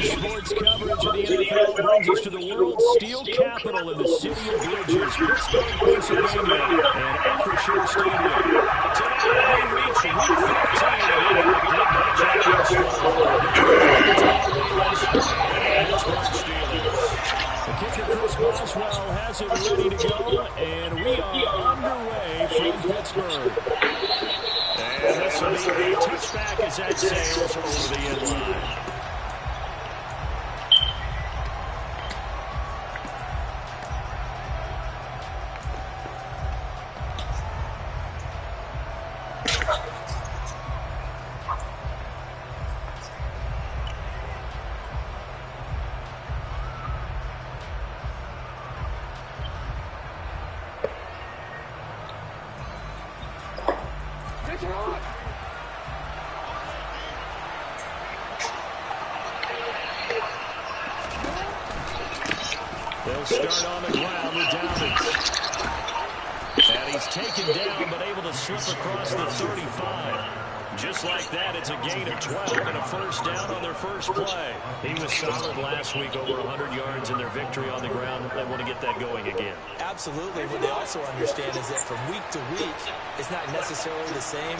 Sports coverage of the NFL brings us to the world's steel capital in the city of Bridges, Pittsburgh, Pennsylvania, and Acrisure Stadium. Tonight we reach Week 15 with a big matchup in the slot between the Pittsburgh Steelers. The kicker Chris Boswell has it ready to go, and we are underway from Pittsburgh. And this will be a touchback as that sails over the end line. They'll start on the ground with Downing. And he's taken down, but able to slip across the 35. Just like that, it's a gain of 12 and a first down on their first play. He was solid last week, over 100 yards in their victory on the ground. They want to get that going again. Absolutely. What they also understand is that from week to week, it's not necessarily the same,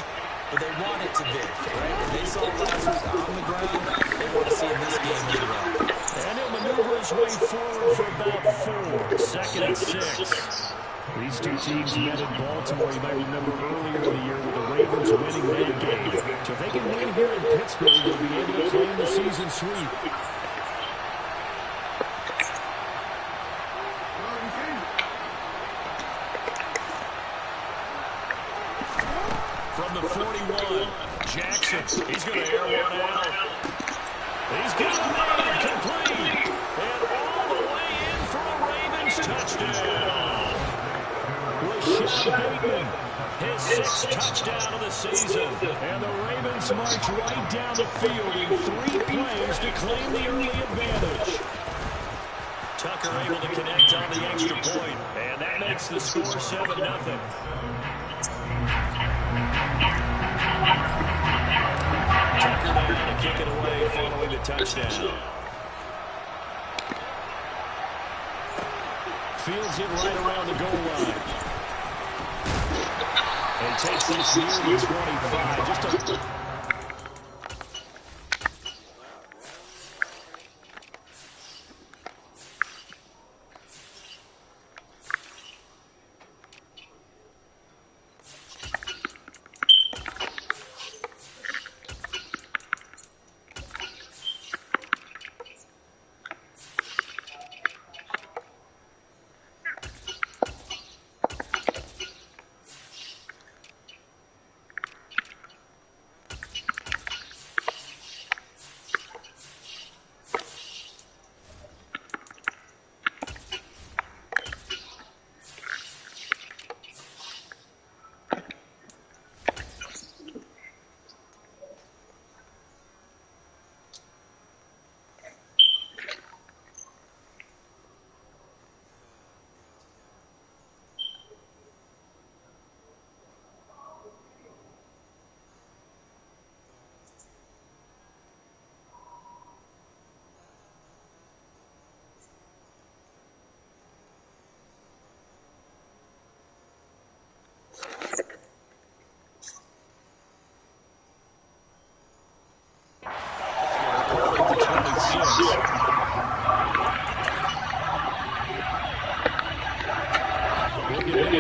but they want it to be. Right? What they saw last week on the ground, they want to see in this game as well. And he'll maneuver his way forward for about 4. Second and 6. These two teams met in Baltimore. You might remember earlier in the year with the Ravens winning that game. So if they can win here in Pittsburgh, they'll be able to claim the season sweep. From the 41, Jackson. He's going to air one out. He's got a man complete. And all the way in for a Ravens touchdown. Rashad Bateman, his 6th touchdown of the season. And the Ravens march right down the field in 3 plays to claim the early advantage. Tucker able to connect on the extra point. And that makes the score 7-0. Tucker down to kick it away following the touchdown. Fields it right around the goal line. And takes this near the 25. Just a...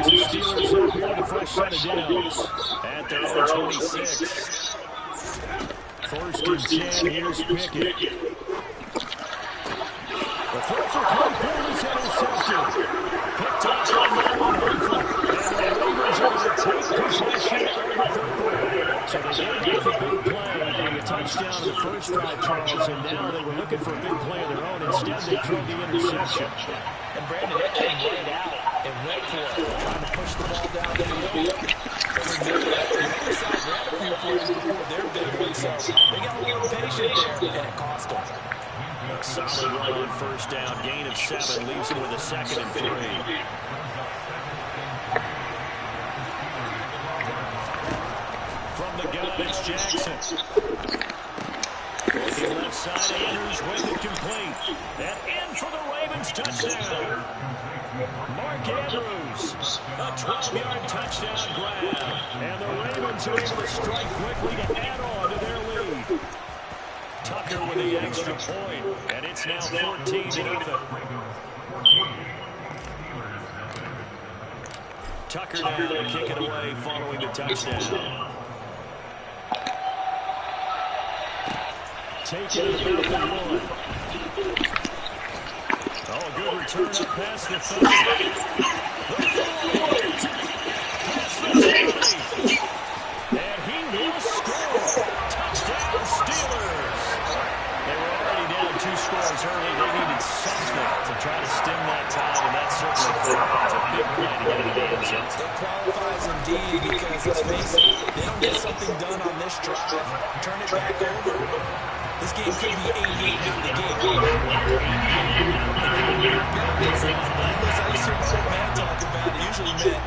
Steelers up here with a fresh set of downs at their own 26. First and 10, here's Pickett. The throw for Claypool is intercepted. Picked up on that one, and the Ravens are going to take possession of the football. So they gave a big play on the touchdown of the first drive, Charles, and now they were looking for a big play of their own. Instead, they threw the interception. And Brandon, that came right out and went for it, trying to push the ball down the field. Remember, the other side ran a few plays before their big one, so they got a little impatient there, and it cost them. A solid run on first down. Gain of 7 leaves them with a 2nd and 3. From the gun, it's Jackson. Looking left side, Andrews with it complete. And in for the Ravens touchdown. Mark Andrews, a 12-yard touchdown grab. And the Ravens are able to strike quickly to add on to their lead. Tucker with the extra point, and it's now 14-0. Tucker now to kick it away following the touchdown. Taking it about the 1. Oh, good return up past the 30. Past the 20. And he will score. Touchdown, Steelers. They were already down 2 scores early. They needed something to try to stem that tide, and that certainly qualifies a big play to get into the end zone. It qualifies indeed because, let's face it, they don't get something done on this drive. Turn it back over. This game could be 88 in the game. I used to hear my old man talk about it. Usually meant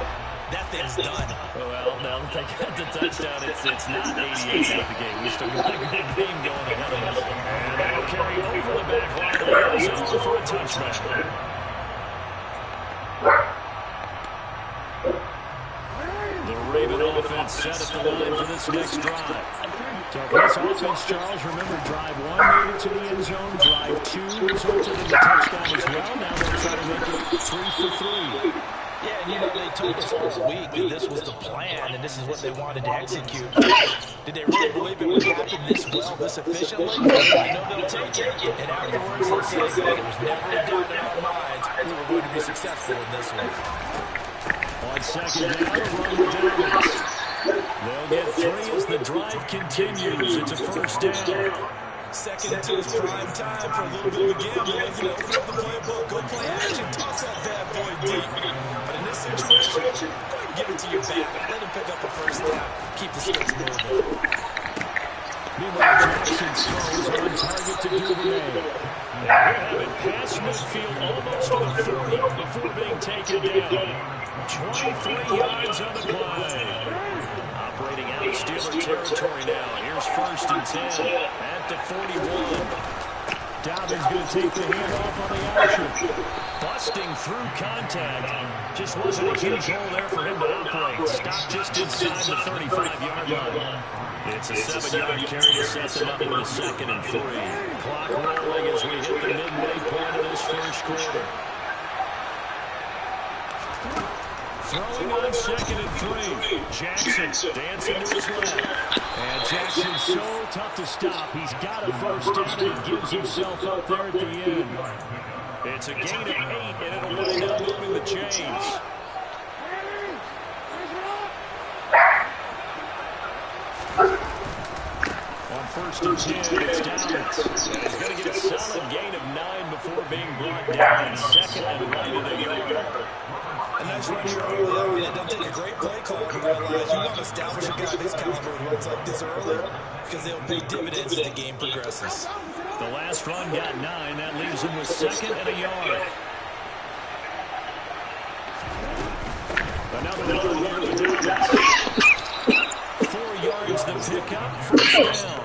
that thing's done. Well, now that they got the touchdown, it's not 88 at the game. We still got a good game going ahead of us. And that'll carry over the back line of the end zone for a touchback. The Raven offense set at the line for this next drive. So for this offense, Charles, remember drive 1 made it to the end zone. Drive 2 resulted in the touchdown as well. Now they'll try to make it 3 for 3. Yeah, and you know, they told us all week that this was the plan and this is what they wanted to execute. Did they really believe it would happen this well, this efficiently? I know they'll take it. And afterwards, they'll say, there was never a doubt in our minds we were going to be successful in this one. On second down, run the Davis. They'll get 3 as the drive continues. It's a first down. Second into his prime time for a little bit of a gamble, isn't it? Open up the playbook, go play action, toss that bad boy deep. But in this situation, go ahead and give it to your back. Let him pick up a first down. Keep the sticks moving. Meanwhile, Jackson's throws on target to Duvernay. He'll have it past midfield almost to the 40 before being taken down. 23 yards on the play. Operating out of Steeler territory now. Here's 1st and 10 at the 41. Dobbins going to take the handoff on the action. Busting through contact. Just wasn't a huge hole there for him to operate. Stopped just inside the 35-yard line. It's a 7-yard carry to set them up with a 2nd and 3. Clock rolling as we hit the midway point of this first quarter. Throwing on 2nd and 3. Jackson dancing to his left. And Jackson's so tough to stop. He's got a first down and he gives himself up there at the end. It's a gain of 8 and it'll wind up moving the chains. On 1st and 10, it's Dobbins. And he's going to get a solid gain of 9 before being brought down. 2nd and right in the yard. And that's right here early on. It doesn't take a great play call to realize you want to establish a guy this caliber who runs like this early because they'll pay dividends as the game progresses. The last run got 9. That leaves him with 2nd and a yard. Another run here with Dobbins. 4 yards to pick up. First down.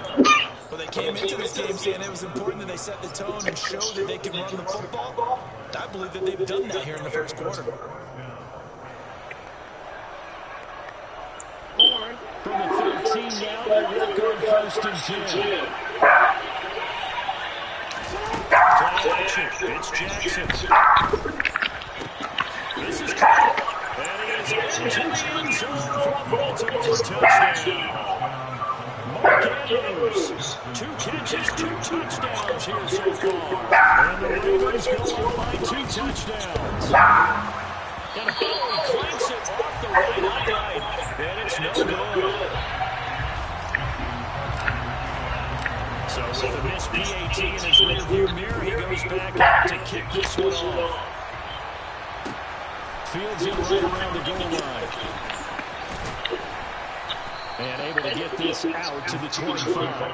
Well, they came into this game saying it was important that they set the tone and show that they can run the football. I believe that they've done that here in the first quarter. From the 13 now, they work on 1st and 10. Play action. It's Jackson. This is Cole. And he is into the end zone for a Baltimore touchdown. Mark Andrews, 2 catches, 2 touchdowns here so far. And the Ravens go on by 2 touchdowns. And Howard clanks it off the right upright. And it's no good. So with a missed PAT in his rearview mirror, he goes back out to kick this one off. Fields in right around the goal line. And able to get this out to the 25.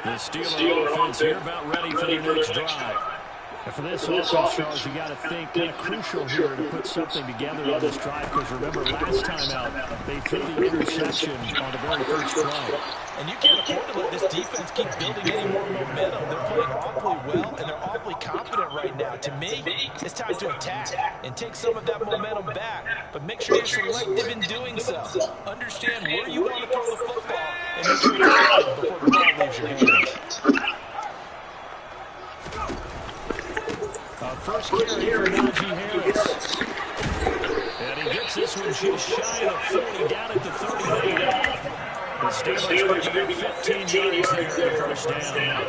The Steeler offense here about ready for their next drive. And for this offense, Charles, you got to think kind of crucial here to put something together on this drive, because remember, last time out, they threw the interception on the very first play. And you can't afford to let this defense keep building any more momentum. They're playing awfully well, and they're awfully confident right now. To me, it's time to attack and take some of that momentum back. But make sure you're selective in doing so. Understand where you want to throw the football, and make sure you're active before the ball leaves your hands. First carry for Najee Harris. And he gets this one just shy of 40, down at the 38. The Steelers picking up 15 yards there in the first down.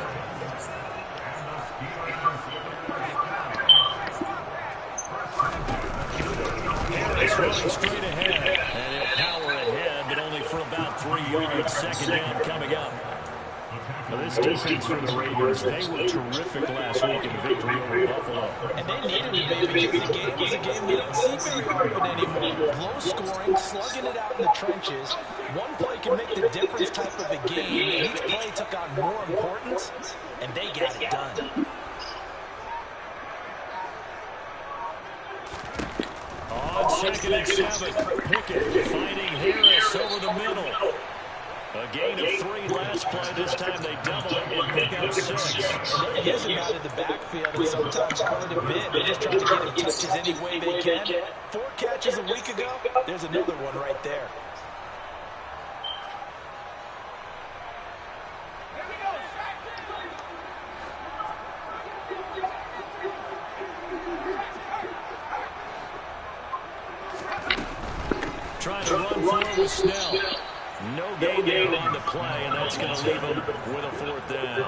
Harris running straight ahead. And he'll power ahead, but only for about 3 yards. Second down coming up. Now this defense for the Ravens, they were terrific last week in the victory over Buffalo. And they needed to be, because the game was a game we don't see very often anymore. Low scoring, slugging it out in the trenches. One play can make the difference type of a game, and each play took on more importance, and they got it done. On second and 7, Pickett finding Harris over the middle. A gain of 3 last play. This time they double it and pick up 6. They're using him out of the backfield, and sometimes quite a bit. They're just trying to get him touches any way they can. 4 catches a week ago. There's another one right there. Trying to run forward with Snell. No gain there on the play, and that's going to leave him with a 4th down.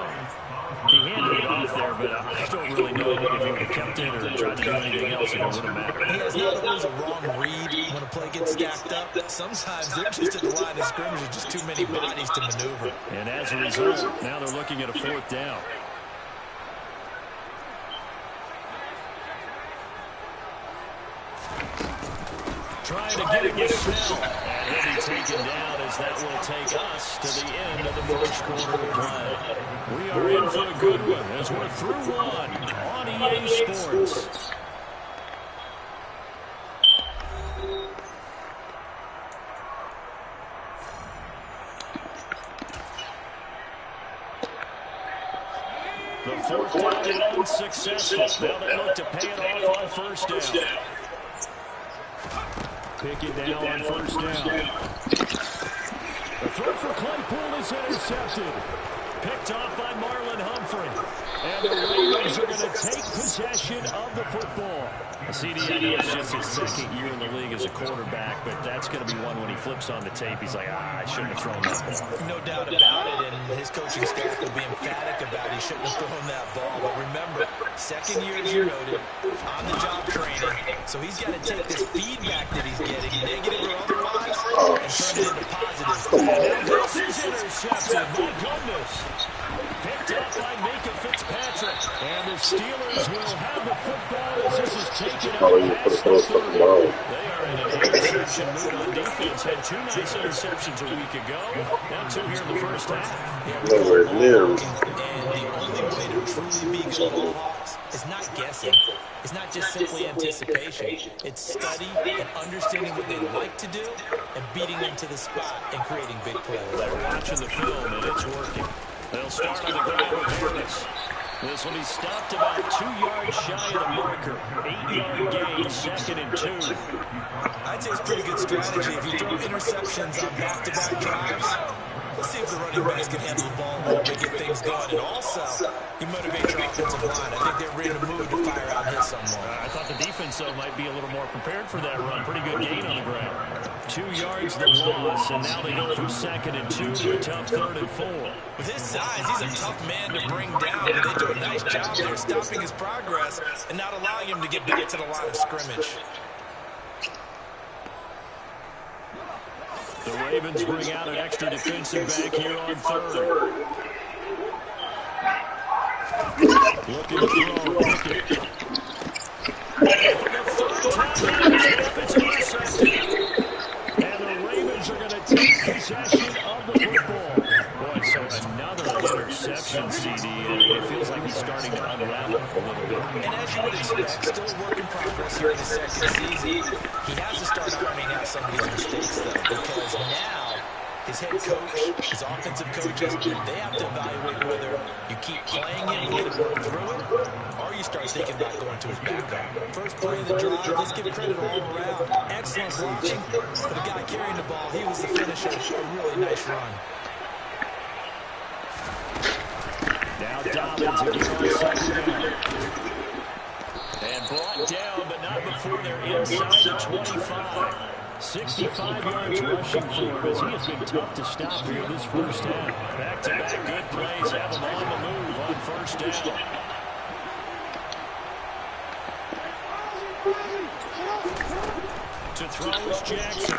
He handed it off there, but I don't really know if he would have kept it or tried to do anything else if it would have mattered. He has not always a wrong read when a play gets stacked up. Sometimes they're just at the line of scrimmage with just too many bodies to maneuver. And as a result, now they're looking at a 4th down. Trying to get it with Snell. And he'll be taken down as that will take us to the end of the first quarter of play. We are in for a good one as we're through one on EA Sports. The 4th down unsuccessful. Now they look to pay it off on first down. Pickett down on first down. The throw for Claypool is intercepted. Picked off by Marlon Humphrey. And the Ravens are going to take possession of the football. CD, I know it's just his 2nd year in the league as a quarterback, but that's going to be one when he flips on the tape. He's like, I shouldn't have thrown that ball. No doubt about it, and his coaching staff will be emphatic about he shouldn't have thrown that ball. But remember, 2nd year, as you noted, on-the-job training. So he's got to take this feedback that he's getting, negative or otherwise, and turn it into positive. And this is intercepted. My goodness. Picked up by Minkah Fitzpatrick. And the Steelers will have the football as this is taken out past the 30. They are in an interception mood on defense. Had 2 nice interceptions a week ago. Now 2 here in the first half. Nowhere near. And the only way to truly be good ball hawks is not guessing. It's not just simply anticipation. It's study and understanding what they like to do and beating them to the spot and creating big plays. They're watching the film, and it's working. They'll start on the ground with Harris. This will be stopped about 2 yards shy of the marker. 8-yard gain, 2nd and 2. I'd say it's pretty good strategy. If you throw interceptions on back-to-back drives, let's see if the running backs can handle the ball a little bit, get things going. And also, you motivate your offensive line. I think they're ready to move to fire out hits someone. I thought the defense, though, might be a little more prepared for that run. Pretty good gain on the ground. 2 yards the loss, and now they go from 2nd and 2 to a tough 3rd and 4. With his size, he's a tough man to bring down, but they do a nice job there stopping his progress and not allowing him to get back to the line of scrimmage. The Ravens bring out an extra defensive back here on third. Looking to throw, Pickett. And for the third time in his half, it's intercepted. And the Ravens are going to take possession of the football. Boy, so another interception, CD, and it feels like he's starting to unravel a little bit. And as you would expect, still a work in progress here in his second season. He has to start ironing out some of these mistakes, though, because now his head coach, his offensive coaches, they have to evaluate whether you keep playing him and let him work through it, or you start thinking about going to his backup. First play of the drive, let's give credit all around. Excellent blocking for the guy carrying the ball. He was the finisher. A really nice run. Now Dobbins again on second down. And brought down, but not before they're inside the 25. 65 yards rushing for him as he has been tough to stop here this first half. Back-to-back good plays have him on the move on first down. To throw is Jackson.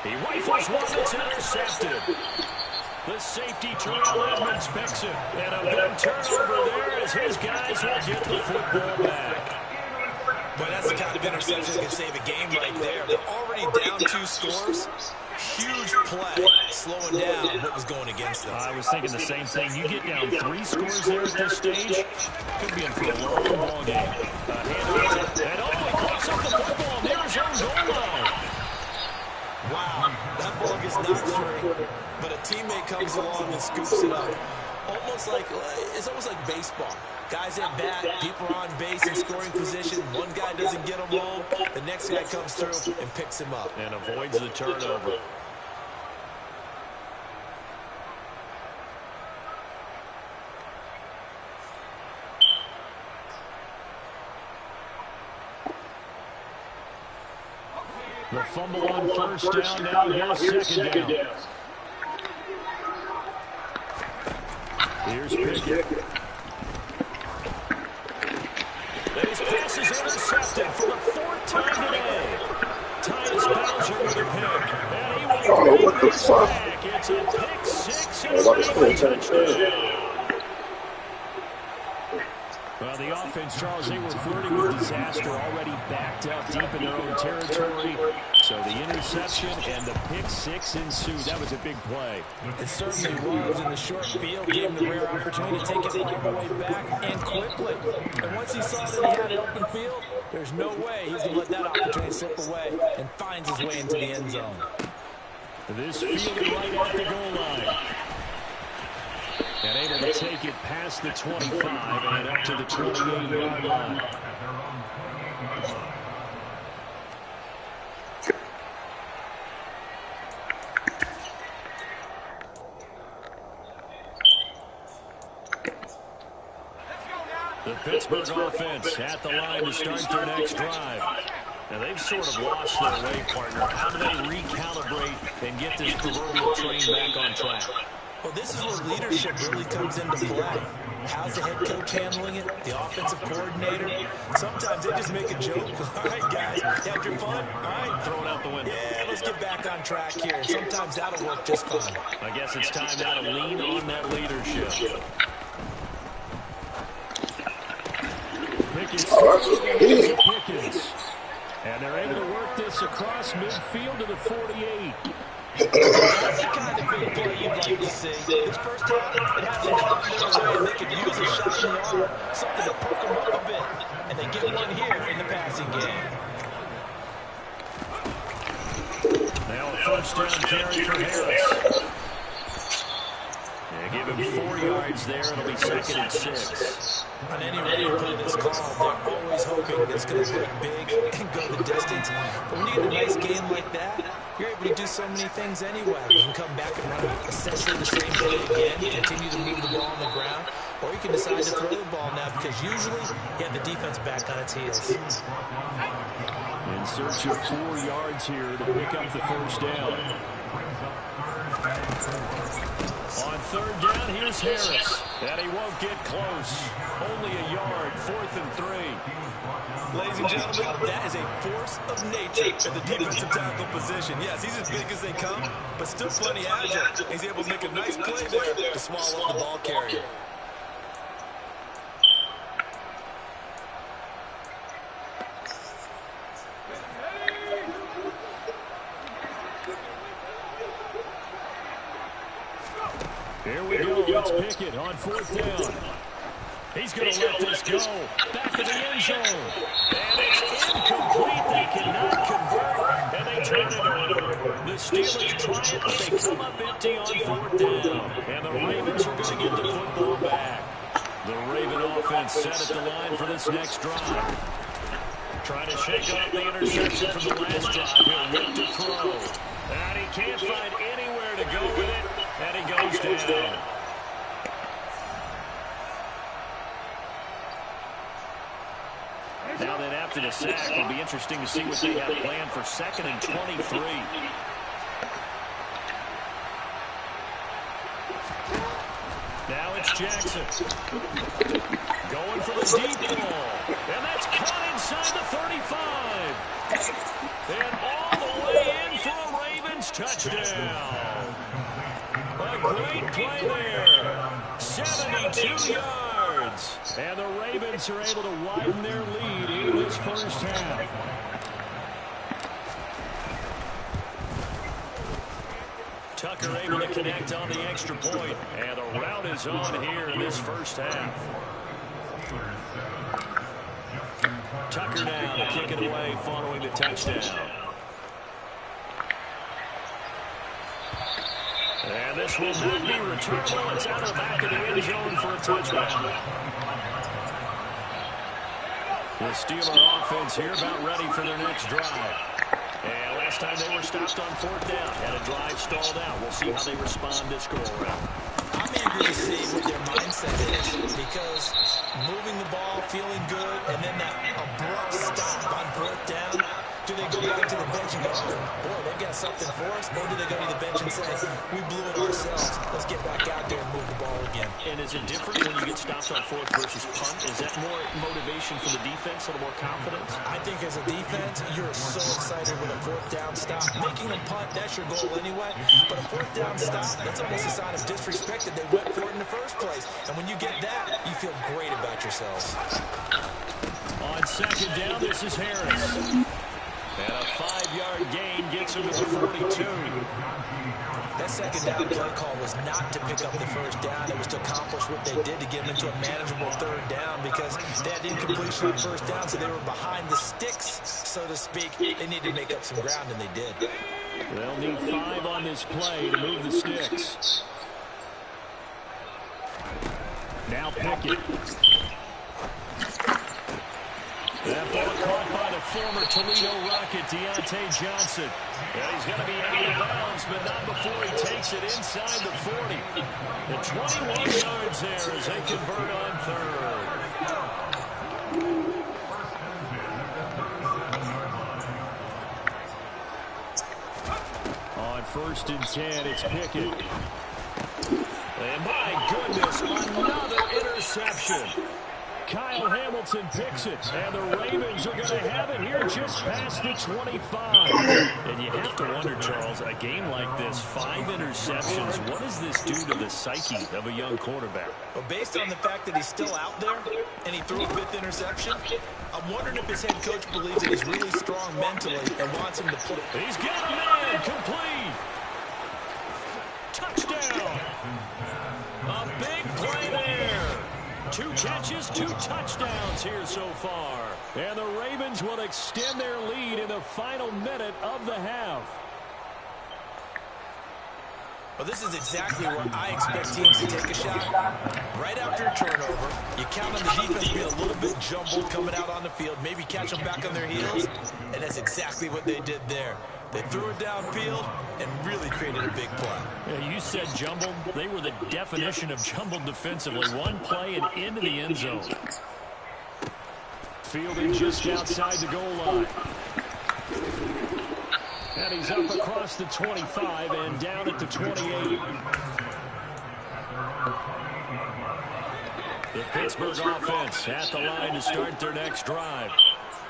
He rifles one that's intercepted. The safety Terrell Edmonds picks him. And a big turnover there as his guys will get the football back. But that's the kind of interception that can save a game right there. They're already down 2 scores. Huge play, slowing down what was going against them. I was thinking the same thing. You get down 3 scores there at this stage, could be in for a long ball game. And he picks up the football near his own goal line. Wow, that ball gets knocked free, but a teammate comes along and scoops it up. It's almost like baseball. Guys at bat, people are on base in scoring position. One guy doesn't get him home. The next guy comes through and picks him up. And avoids the turnover. The fumble on first down, now here's second down. Here's Pickett. His pass is intercepted for the 4th time today. Tyus Bowser with a pick. And he will bring this back. It's a pick 6 and a touchdown. Well, the offense, Charles, they were flirting with disaster, already backed up deep in their own territory. So the interception and the pick 6 ensued. That was a big play. It certainly was, in the short field, gave him the rare opportunity to take it all the way back and quickly. And once he saw that he had an open field, there's no way he's going to let that opportunity slip away, and finds his way into the end zone. This fielded right at the goal line. And able to take it past the 25 and up to the 28-yard line. The Pittsburgh offense at the line to start their next drive. Now, they've sort of lost their way, partner. How do they recalibrate and get this proverbial train back on track? Well, this is where leadership really comes into play. How's the head coach handling it? The offensive coordinator? Sometimes they just make a joke. All right, guys, you had your fun? All right, throw it out the window. Yeah, let's get back on track here. And sometimes that'll work just fine. I guess it's time now to lean on that leadership. Pickens. And they're able to work this across midfield to the 48. That's the kind of big play you'd like to see. This first half, it hasn't gone their way, and they could use a shot in the arm, something to poke them up a bit. And they get one here in the passing game. Now a first down carry for Harris. Give him 4 yards there. It'll be 2nd and 6. On any radio play that's called, they're always hoping that it's going to break big and go the distance. But when you get a nice game like that, you're able to do so many things anyway. You can come back and run essentially the same play again, continue to move the ball on the ground, or you can decide to throw the ball now because usually you have the defense back on its heels. In search of 4 yards here to pick up the first down. On third down, here's Harris. And he won't get close. Only a yard, 4th and 3. Ladies and gentlemen, that is a force of nature at the defensive tackle position. Yes, he's as big as they come, but still plenty agile. He's able to make a nice play there to swallow up the ball carrier. Here we go. Let's pick it on 4th down. He's going to let this go. Back to the end zone. And it's incomplete. They cannot convert. And they turn it over. The Steelers try it, but they come up empty on 4th down. And the Ravens are going to get the football back. The Raven offense set at the line for this next drive. Trying to shake off the interception from the last drive. He'll look to throw. And he can't find anywhere to go with it. And he goes down. Now then, after the sack, it'll be interesting to see what they have planned for 2nd and 23. Now it's Jackson. Going for the deep ball. And that's caught inside the 35. And all the way in for a Ravens touchdown. A great play there. 72 yards. And the Ravens are able to widen their lead in this first half. Tucker able to connect on the extra point. And the route is on here in this first half. Tucker now to kick it away following the touchdown. And this will not be returned. It's out of the back of the end zone for a touchdown. The Steeler offense here about ready for their next drive. And last time they were stopped on 4th down. Had a drive stalled out. We'll see how they respond this go-around. I'm eager to see what their mindset is, because moving the ball, feeling good, and then that abrupt stop on 4th down, do they go back to the bench and go, oh, boy, they've got something for us, or do they go to the bench and say, we blew it ourselves, let's get back out there and move the ball again? And is it different when you get stopped on 4th versus punt? Is that more motivation for the defense, a little more confidence? I think as a defense, you're so excited with a 4th down stop. Making them punt, that's your goal anyway, but a 4th down stop, that's almost a sign of disrespect that they went for it in the first place. And when you get that, you feel great about yourselves. On 2nd down, this is Harris. And a 5-yard gain gets him to the 42. That 2nd down play call was not to pick up the 1st down. It was to accomplish what they did to get them into a manageable 3rd down, because they had incompletion on 1st down, so they were behind the sticks, so to speak. They needed to make up some ground, and they did. They'll need 5 on this play to move the sticks. Now Pickett. That ball caught by the former Toledo Rocket, Deontay Johnson. And he's going to be out of bounds, but not before he takes it inside the 40. The 21 yards there as they convert on 3rd. On 1st and 10, it's Pickett. And my goodness, another interception. Kyle Hamilton picks it, and the Ravens are going to have it here just past the 25. And you have to wonder, Charles, a game like this, 5 interceptions, what does this do to the psyche of a young quarterback? Well, based on the fact that he's still out there and he threw a 5th interception, I'm wondering if his head coach believes that he's really strong mentally and wants him to put it. He's got a man complete. Touchdown. A big play there. 2 catches, 2 touchdowns here so far. And the Ravens will extend their lead in the final minute of the half. Well, this is exactly where I expect teams to take a shot. Right after a turnover, you count on the defense being a little bit jumbled coming out on the field, maybe catch them back on their heels, and that's exactly what they did there. They threw it downfield and really created a big play. Yeah, you said jumbled. They were the definition of jumbled defensively. One play and into the end zone. Fielding just outside the goal line. And he's up across the 25 and down at the 28. The Pittsburgh offense at the line to start their next drive.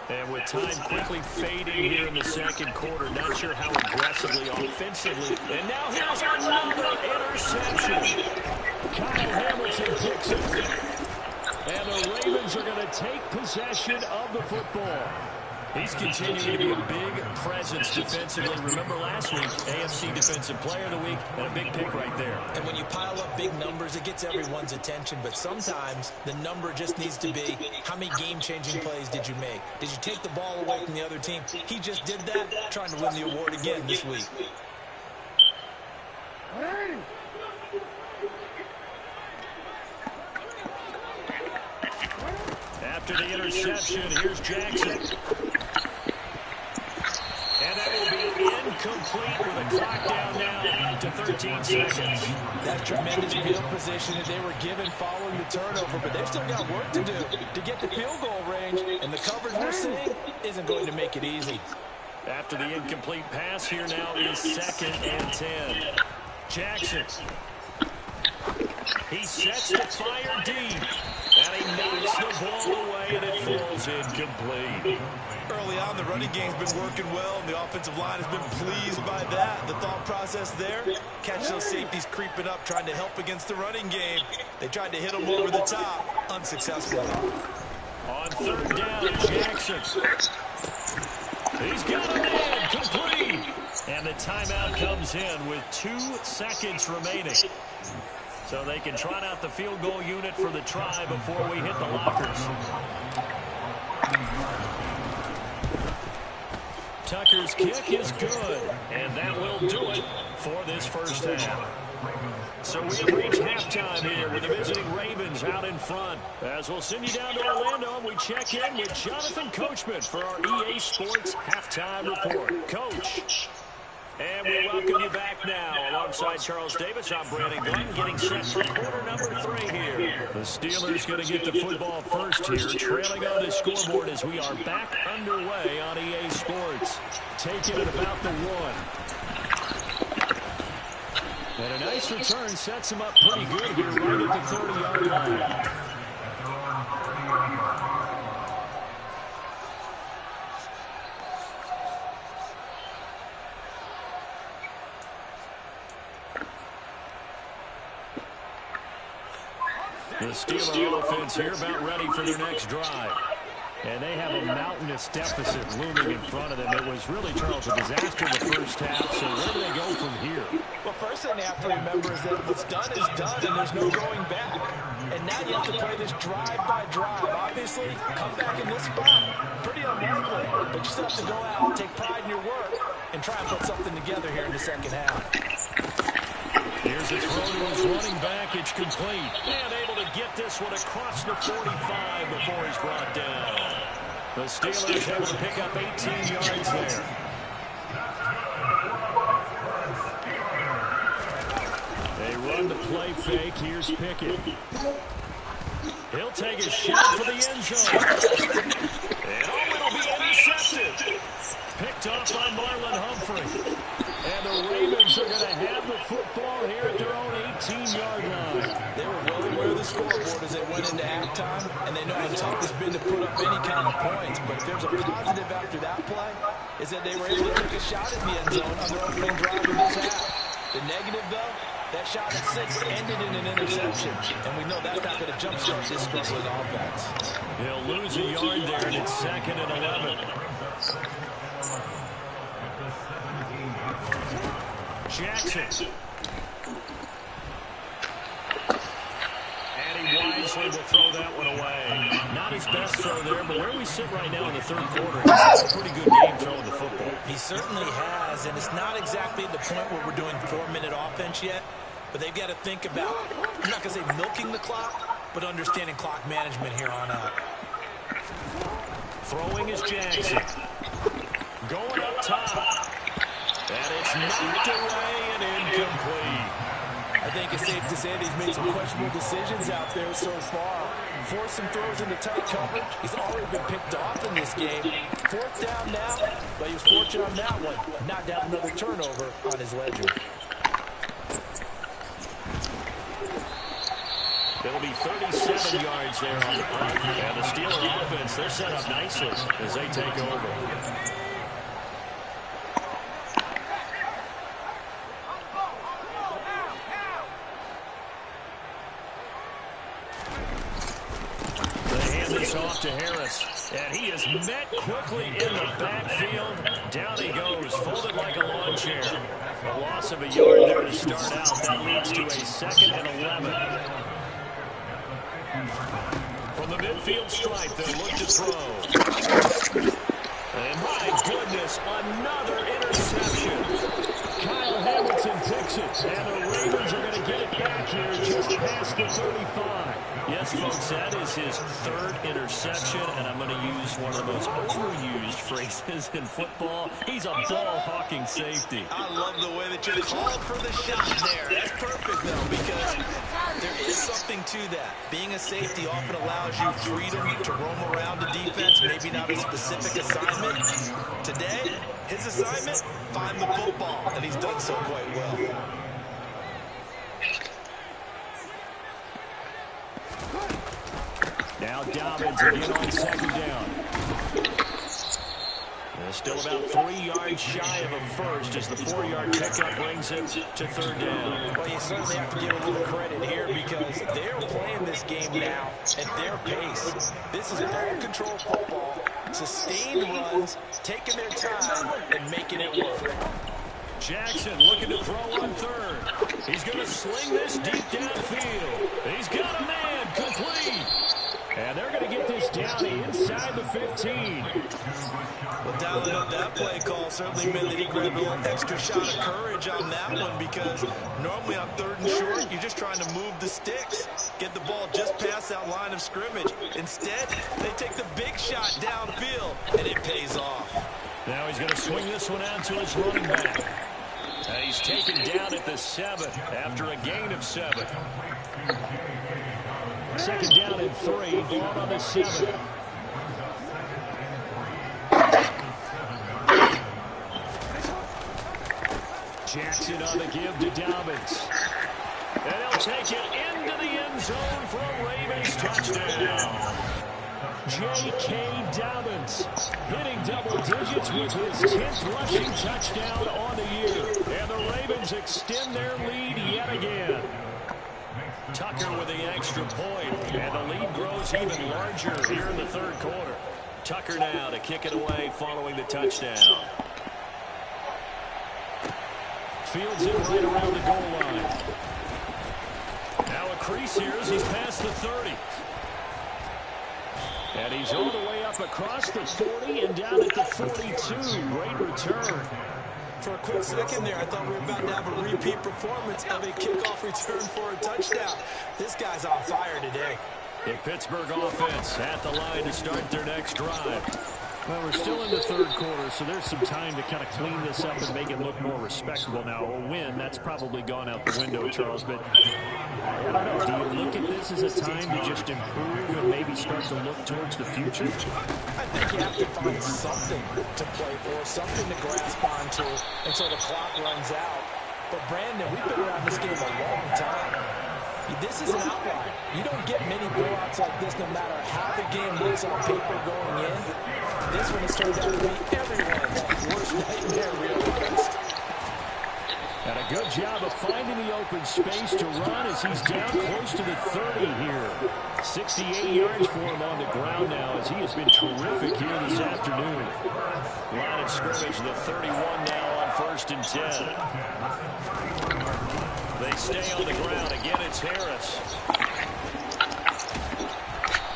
And with time quickly fading here in the second quarter, not sure how aggressively, offensively. And now here's another interception. Kyle Hamilton picks it. And the Ravens are going to take possession of the football. He's continuing to be a big presence defensively. Remember last week, AFC Defensive Player of the Week, and a big pick right there. And when you pile up big numbers, it gets everyone's attention. But sometimes the number just needs to be, how many game-changing plays did you make? Did you take the ball away from the other team? He just did that, trying to win the award again this week. After the interception, here's Jackson. And that will be incomplete with a clock down now to 13 seconds. That tremendous field position that they were given following the turnover, but they've still got work to do to get the field goal range, and the coverage we're seeing isn't going to make it easy. After the incomplete pass, here now is 2nd and 10. Jackson. He sets the fire deep. And he knocks the ball away, and it falls incomplete. Early on, the running game's been working well, and the offensive line has been pleased by that. The thought process there, catch those safeties creeping up, trying to help against the running game. They tried to hit them over the top, unsuccessfully. On 3rd down, Jackson. He's got a man, complete. And the timeout comes in with 2 seconds remaining. So they can trot out the field goal unit for the try before we hit the lockers. Tucker's kick is good, and that will do it for this first half. So we have reached halftime here with the visiting Ravens out in front. As we'll send you down to Orlando, and we check in with Jonathan Coachman for our EA Sports Halftime Report. Coach. And we welcome you back now. Alongside Charles Davis, I'm Brandon Glenn, getting set for quarter number 3 here. The Steelers going to get the football first here, trailing on the scoreboard as we are back underway on EA Sports. Taking it about the 1. And a nice return sets him up pretty good here right at the 30-yard line. The Steeler offense here about ready for their next drive. And they have a mountainous deficit looming in front of them. It was really, Charles, a disaster the first half. So where do they go from here? Well, first thing they have to remember is that what's done is done, and there's no going back. And now you have to play this drive by drive. Obviously, come back in this spot, pretty unlikely. But you still have to go out and take pride in your work and try and put something together here in the second half. Here's a throw to his running back. It's complete. And able to get this one across the 45 before he's brought down. The Steelers able to pick up 18 yards there. They run the play fake. Here's Pickett. He'll take a shot for the end zone. And it'll be intercepted. Picked off by Marlon Humphrey. And the Ravens are going to have the football here at their own 18-yard line. They were well aware of the scoreboard as they went into halftime, and they know how tough it's been to put up any kind of points. But if there's a positive after that play, is that they were able to take a shot at the end zone on their opening drive of this half. The negative, though, that shot at 6 ended in an interception. And we know that's not going to jumpstart this struggling offense. He'll lose a yard there, and it's 2nd and 11. Jackson. And he wisely will throw that one away. Not his best throw there, but where we sit right now in the 3rd quarter, he's had a pretty good game throwing the football. He certainly has, and it's not exactly at the point where we're doing 4-minute offense yet, but they've got to think about, I'm not going to say milking the clock, but understanding clock management here on out. Throwing is Jackson. Going up top. And it's knocked away and incomplete. I think it's safe to say that he's made some questionable decisions out there so far. force some throws into tight coverage. He's already been picked off in this game. 4th down now, but he was fortunate on that one. Not to have another turnover on his ledger. It'll be 37 yards there on the punt. And the Steeler offense, they're set up nicely as they take over. They hand this off to Harris. And he is met quickly in the backfield. Down he goes, folded like a lawn chair. A loss of a yard there to start out. That leads to a 2nd and 11. From the midfield stripe, they'll look to throw. And my goodness, another interception. Kyle Hamilton picks it, and the Ravens are going to get it back here just past the 35. Yes, folks, that is his 3rd interception, and I'm going to use one of the most overused phrases in football. He's a ball-hawking safety. I love the way that you called for the shot there. That's perfect, though, because there is something to that. Being a safety often allows you freedom to roam around the defense, maybe not a specific assignment. Today, his assignment, find the football, and he's done so quite well. Now Dobbins again on 2nd down. They're still about 3 yards shy of a first as the 4-yard pickup brings it to 3rd down. Well, you certainly have to give a little credit here because they're playing this game now at their pace. This is ball control football, sustained runs, taking their time and making it work. Jackson looking to throw on 3rd. He's going to sling this deep downfield. He's got a man complete. And they're going to get this down inside the 15. Well, dialing up that play call certainly meant that he grabbed a little extra shot of courage on that one because normally on 3rd and short, you're just trying to move the sticks, get the ball just past that line of scrimmage. Instead, they take the big shot downfield, and it pays off. Now he's going to swing this one out to his running back. He's taken down at the 7 after a gain of 7. 2nd down and 3, ball on the 7. Jackson on the give to Dobbins. And he'll take it into the end zone for a Ravens touchdown. J.K. Dobbins hitting double digits with his 10th rushing touchdown on the year. And the Ravens extend their lead yet again. Tucker with the extra point, and the lead grows even larger here in the 3rd quarter. Tucker now to kick it away following the touchdown. Fields it right around the goal line. Now a crease here as he's past the 30. And he's all the way up across the 40 and down at the 42. Great return. For a quick second there, I thought we were about to have a repeat performance of a kickoff return for a touchdown. This guy's on fire today. The Pittsburgh offense at the line to start their next drive. Well, we're still in the 3rd quarter, so there's some time to kind of clean this up and make it look more respectable. Now, a win, that's probably gone out the window, Charles, but I don't know. Do you look at this as a time to just improve and maybe start to look towards the future? I think you have to find something to play for, something to grasp onto until the clock runs out. But, Brandon, we've been around this game a long time. This is an outlier. You don't get many blowouts like this no matter how the game looks on paper going in. This one has turned out to be everyone's worst nightmare realized. And a good job of finding the open space to run as he's down close to the 30 here. 68 yards for him on the ground now as he has been terrific here this afternoon. Line of scrimmage, the 31 now on 1st and 10. They stay on the ground. Again, it's Harris.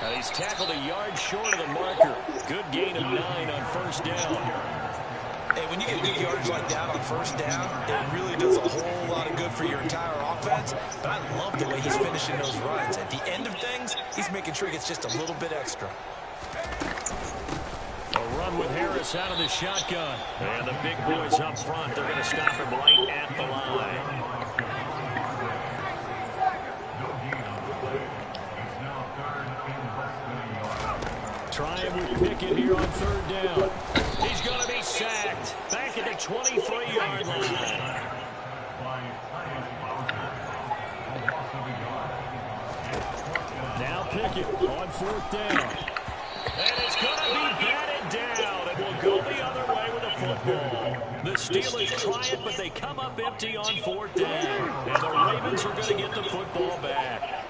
And he's tackled a yard short of the marker. Good gain of 9 on 1st down. Hey, when you get good yards like that on 1st down, it really does a whole lot of good for your entire offense. But I love the way he's finishing those runs. At the end of things, he's making sure he gets just a little bit extra. A run with Harris out of the shotgun. And the big boys up front, they're going to stop him right at the line. time with Pickett here on third down. He's going to be sacked. Back at the 23-yard line. Now Pickett on fourth down. And it's going to be batted down. And will go the other way with the football. The Steelers try it, but they come up empty on fourth down. And the Ravens are going to get the football back.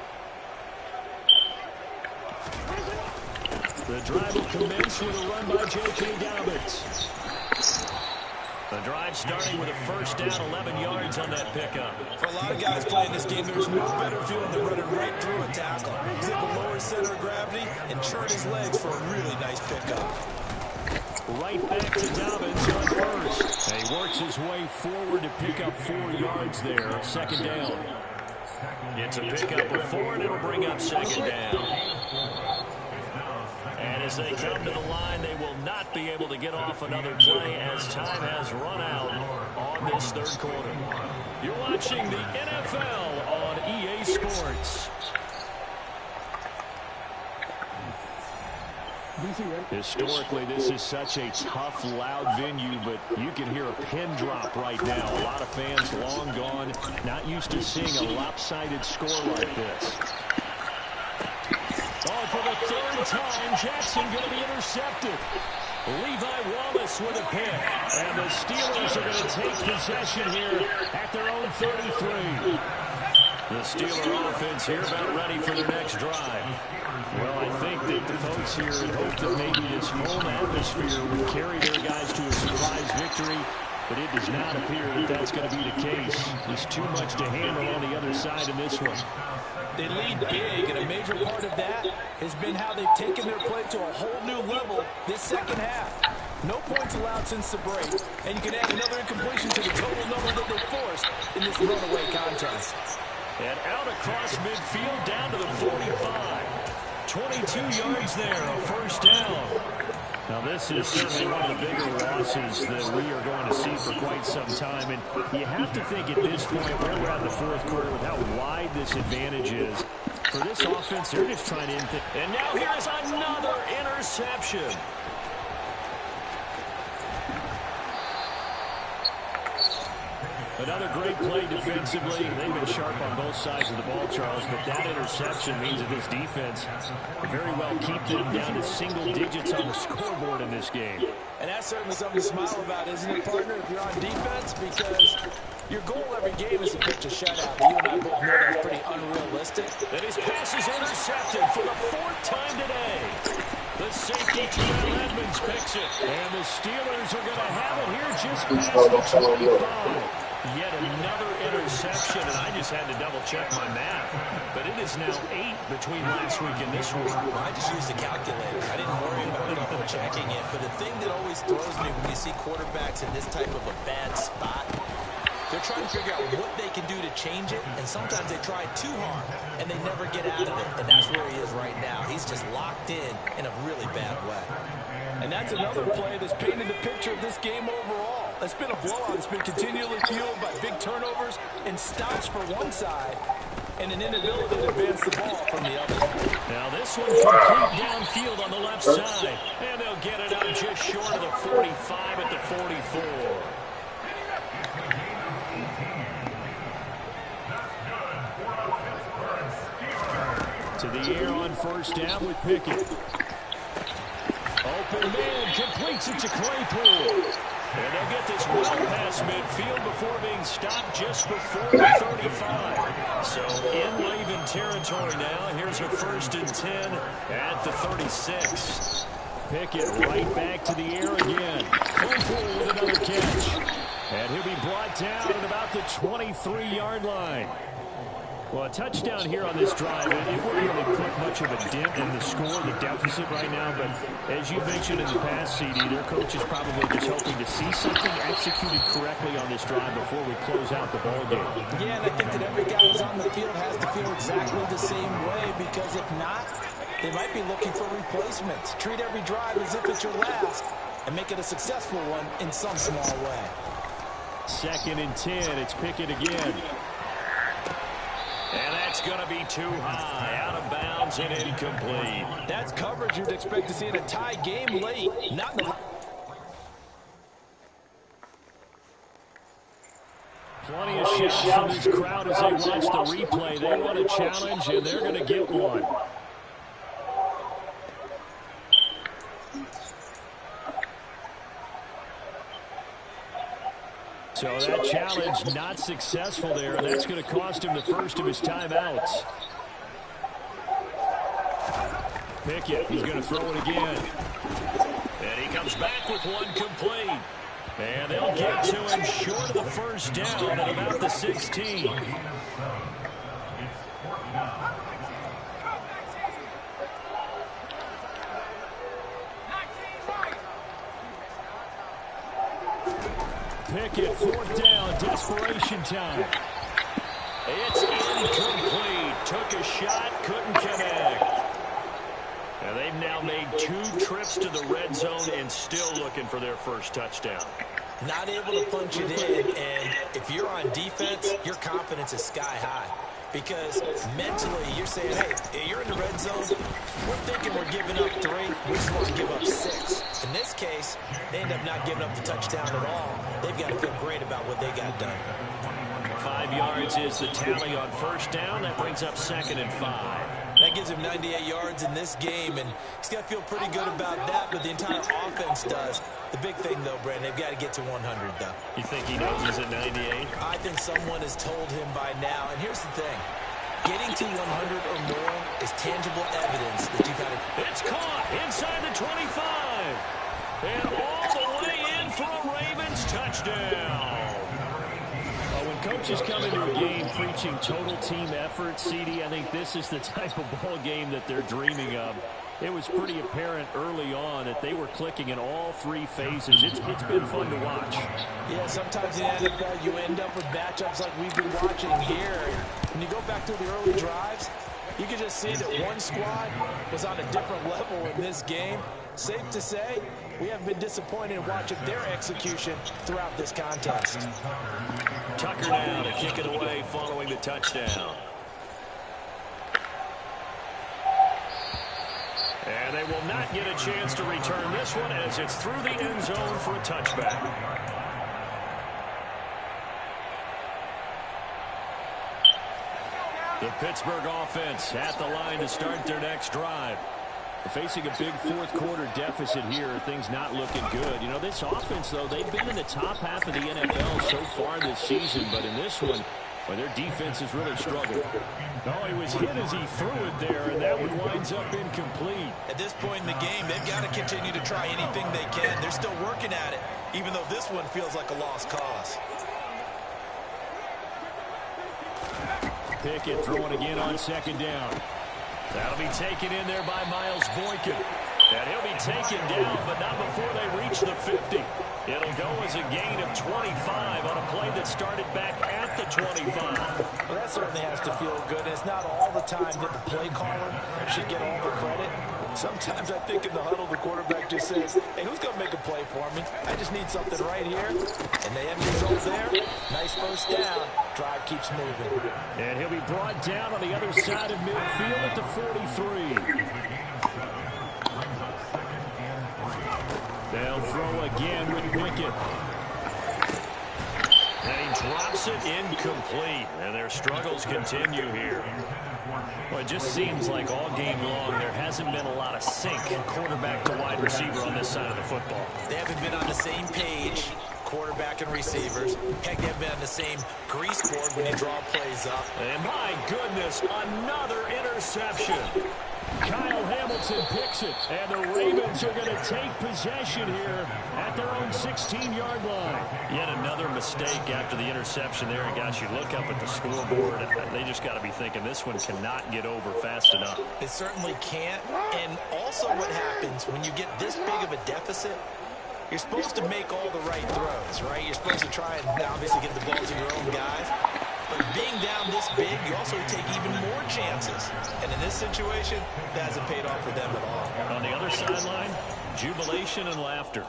The drive will commence with a run by J.K. Dobbins. The drive starting with a first down, 11 yards on that pickup. For a lot of guys playing this game, there's no better feeling than running right through a tackle. He's able to lower his center of gravity and churn his legs for a really nice pickup. Right back to Dobbins on first. And he works his way forward to pick up 4 yards there. Second down. It's a pickup of 4, and it'll bring up second down. And as they come to the line, they will not be able to get off another play as time has run out on this third quarter. You're watching the NFL on EA Sports. Historically, this is such a tough, loud venue, but you can hear a pin drop right now. A lot of fans long gone, not used to seeing a lopsided score like this. Oh, for the third time, Jackson going to be intercepted. Levi Wallace with a pick. And the Steelers are going to take possession here at their own 33. The Steeler offense here about ready for their next drive. Well, I think that the folks here hope that maybe this home atmosphere would carry their guys to a surprise victory, but it does not appear that that's going to be the case. There's too much to handle on the other side in this one. They lead big, and a major part of that has been how they've taken their play to a whole new level this second half. No points allowed since the break, and you can add another incompletion to the total number that they forced in this runaway contest. And out across midfield down to the 45. 22 yards there, a first down. Now, this is certainly one of the bigger losses that we are going to see for quite some time. And you have to think at this point, where we're at in the fourth quarter, with how wide this advantage is, for this offense, they're just trying to... And now here's another interception. Another great play defensively. They've been sharp on both sides of the ball, Charles, but that interception means that this defense very well keep them down to single digits on the scoreboard in this game. And that's certainly something to smile about, isn't it, partner, if you're on defense? Because your goal every game is to pitch a shutout. You and I both know that's pretty unrealistic. And his pass is intercepted for the 4th time today. The safety, Terrell Edmonds, picks it. And the Steelers are going to have it here just past the 25. Yet another interception, and I just had to double-check my math. But it is now 8 between last week and this week. Well, I just used a calculator. I didn't worry about double-checking it. But the thing that always throws me when you see quarterbacks in this type of a bad spot, they're trying to figure out what they can do to change it, and sometimes they try too hard, and they never get out of it. And that's where he is right now. He's just locked in a really bad way. And that's another play that's painted the picture of this game overall. It's been a blowout. It's been continually fueled by big turnovers and stops for one side and an inability to advance the ball from the other. Now this one complete downfield on the left side. And they'll get it out just short of the 45 at the 44. To the air on first down with Pickett. Open man completes it to Claypool. And they'll get this well past midfield before being stopped just before the 35. So in Raven territory now. Here's a 1st and 10 at the 36. Pickett right back to the air again. Claypool with another catch. And he'll be brought down at about the 23-yard line. Well, a touchdown here on this drive, it wouldn't really put much of a dent in the score, the deficit right now. But as you mentioned in the past, CD, their coach is probably just hoping to see something executed correctly on this drive before we close out the ball game. Yeah, and I think that every guy who's on the field has to feel exactly the same way, because if not, they might be looking for replacements. Treat every drive as if it's your last and make it a successful one in some small way. 2nd and 10, it's Pickett again. And that That's going to be too high, out of bounds and incomplete. That's coverage you'd expect to see in a tie game late. Not in the... Plenty of shouts from this crowd as they watch the replay. They want a challenge, and they're going to get one. So that challenge not successful there, and that's going to cost him the first of his timeouts. Pickett, he's going to throw it again. And he comes back with one complete. And they'll get to him short of the first down at about the 16. Pickett, fourth down, desperation time. It's incomplete. Took a shot, couldn't connect. And they've now made 2 trips to the red zone and still looking for their first touchdown. Not able to punch it in, and if you're on defense, your confidence is sky high. Because mentally, you're saying, hey, you're in the red zone. We're thinking we're giving up 3. We just want to give up 6. In this case, they end up not giving up the touchdown at all. They've got to feel great about what they got done. 5 yards is the tally on first down. That brings up 2nd and 5. That gives him 98 yards in this game, and he's got to feel pretty good about that, but the entire offense does. The big thing, though, Brandon, they've got to get to 100, though. You think he knows he's at 98? I think someone has told him by now, and here's the thing. Getting to 100 or more is tangible evidence that you've got to... It's caught inside the 25. And all the way in for a Ravens touchdown. When coaches come into a game preaching total team effort, CD, I think this is the type of ball game that they're dreaming of. It was pretty apparent early on that they were clicking in all 3 phases. It's been fun to watch. Yeah, sometimes in the NFL you end up with matchups like we've been watching here. When you go back to the early drives, you can just see that one squad was on a different level in this game. Safe to say, we haven't been disappointed in watching their execution throughout this contest. Tucker now to kick it away following the touchdown. And they will not get a chance to return this one as it's through the end zone for a touchback. The Pittsburgh offense at the line to start their next drive. They're facing a big fourth-quarter deficit here. Things not looking good. You know, this offense, though, they've been in the top half of the NFL so far this season, but in this one, well, their defense has really struggled. Oh, he was hit as he threw it there, and that one winds up incomplete. At this point in the game, they've got to continue to try anything they can. They're still working at it, even though this one feels like a lost cause. Pickett throwing again on 2nd down. That'll be taken in there by Miles Boykin. And he'll be taken down, but not before they reach the 50. It'll go as a gain of 25 on a play that started back at the 25. Well, that certainly has to feel good. And it's not all the time that the play caller should get all the credit. Sometimes I think in the huddle, the quarterback just says, hey, who's going to make a play for me? I just need something right here. And they have the result there. Nice first down. Drive keeps moving. And he'll be brought down on the other side of midfield at the 43. They'll throw again with Pickett. And he drops it incomplete. And their struggles continue here. Well, it just seems like all game long there hasn't been a lot of sync quarterback to wide receiver on this side of the football. They haven't been on the same page, quarterback and receivers. Heck, they haven't been on the same grease board when you draw plays up. And my goodness, another interception. Kyle Hamilton picks it, and the Ravens are going to take possession here at their own 16-yard line. Yet another mistake after the interception there. And guys, you look up at the scoreboard, and they just got to be thinking this one cannot get over fast enough. It certainly can't. And also what happens when you get this big of a deficit, you're supposed to make all the right throws, right? You're supposed to try and obviously get the ball to your own guys. But being down this big, you also take even more chances. And in this situation, that hasn't paid off for them at all. On the other sideline, jubilation and laughter.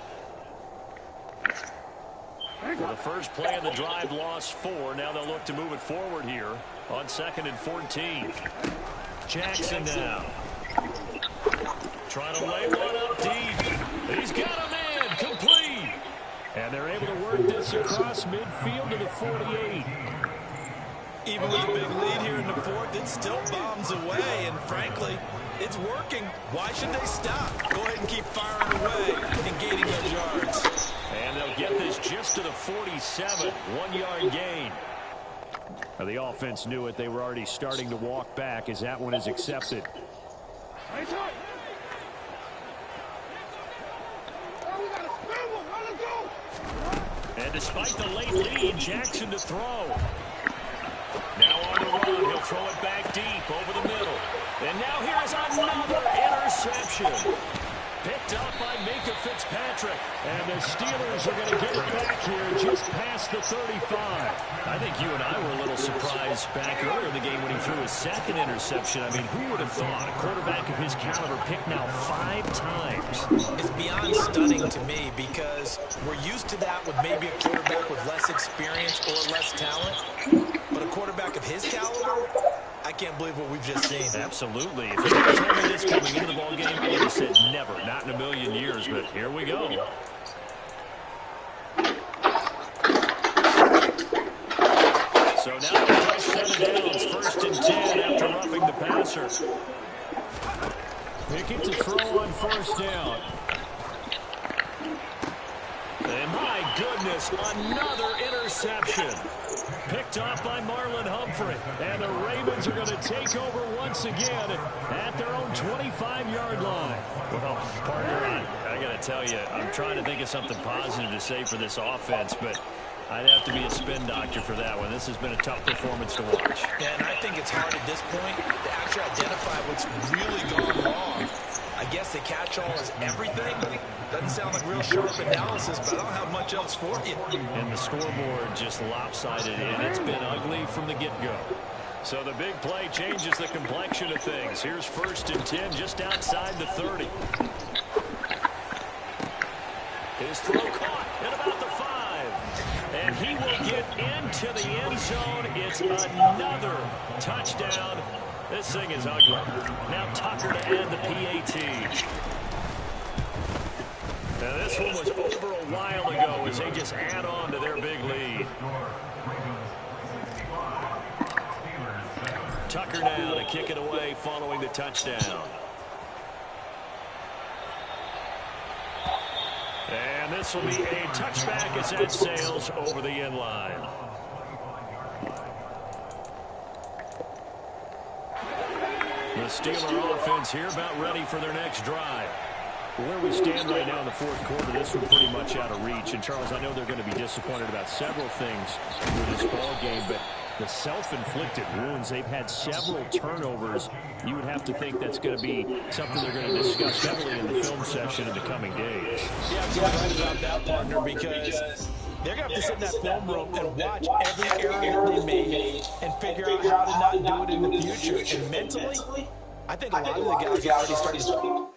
Well, the first play of the drive lost 4. Now they'll look to move it forward here on 2nd and 14. Jackson now. Trying to lay one up deep. He's got a man complete. And they're able to work this across midfield to the 48. Even with a big lead here in the 4th, it still bombs away. And frankly, it's working. Why should they stop? Go ahead and keep firing away and gaining those yards. And they'll get this just to the 47. 1-yard gain. Now, the offense knew it. They were already starting to walk back as that one is accepted. And despite the late lead, Jackson to throw. Now on the run. He'll throw it back deep over the middle. And now here's another interception. Picked up by Minkah Fitzpatrick. And the Steelers are going to get it back here just past the 35. I think you and I were a little surprised back earlier in the game when he threw his 2nd interception. I mean, who would have thought? A quarterback of his caliber picked now 5 times. It's beyond stunning to me because we're used to that with maybe a quarterback with less experience or less talent. But a quarterback of his caliber, I can't believe what we've just seen. Absolutely. If you had told me this coming into the ballgame, I would have said never, not in a million years, but here we go. So now the touchdown downs, 1st and 10 after roughing the passer. Pickett to throw on 1st down. And my goodness, another interception. Picked off by Marlon Humphrey. And the Ravens are going to take over once again at their own 25-yard line. Well, partner, I got to tell you, I'm trying to think of something positive to say for this offense, but I'd have to be a spin doctor for that one. This has been a tough performance to watch. And I think it's hard at this point to actually identify what's really gone wrong. I guess the catch-all is everything. Doesn't sound like real sharp analysis, but I don't have much else for you. And the scoreboard just lopsided, and it's been ugly from the get-go. So the big play changes the complexion of things. Here's 1st and 10 just outside the 30. His throw caught at about the 5. And he will get into the end zone. It's another touchdown. This thing is ugly. Now Tucker to add the PAT. Now this one was over a while ago as they just add on to their big lead. Tucker now to kick it away following the touchdown. And this will be a touchback as that sails over the end line. The Steeler offense here about ready for their next drive. Where we stand right now in the 4th quarter, this one pretty much out of reach. And, Charles, I know they're going to be disappointed about several things with this ball game, but the self-inflicted wounds, they've had several turnovers. You would have to think that's going to be something they're going to discuss heavily in the film session in the coming days. Yeah, you're right about that, partner, because they're going to have to sit in that film room and watch every error they made and figure out how to not do it in the future. And mentally, I think a lot of the guys are already starting to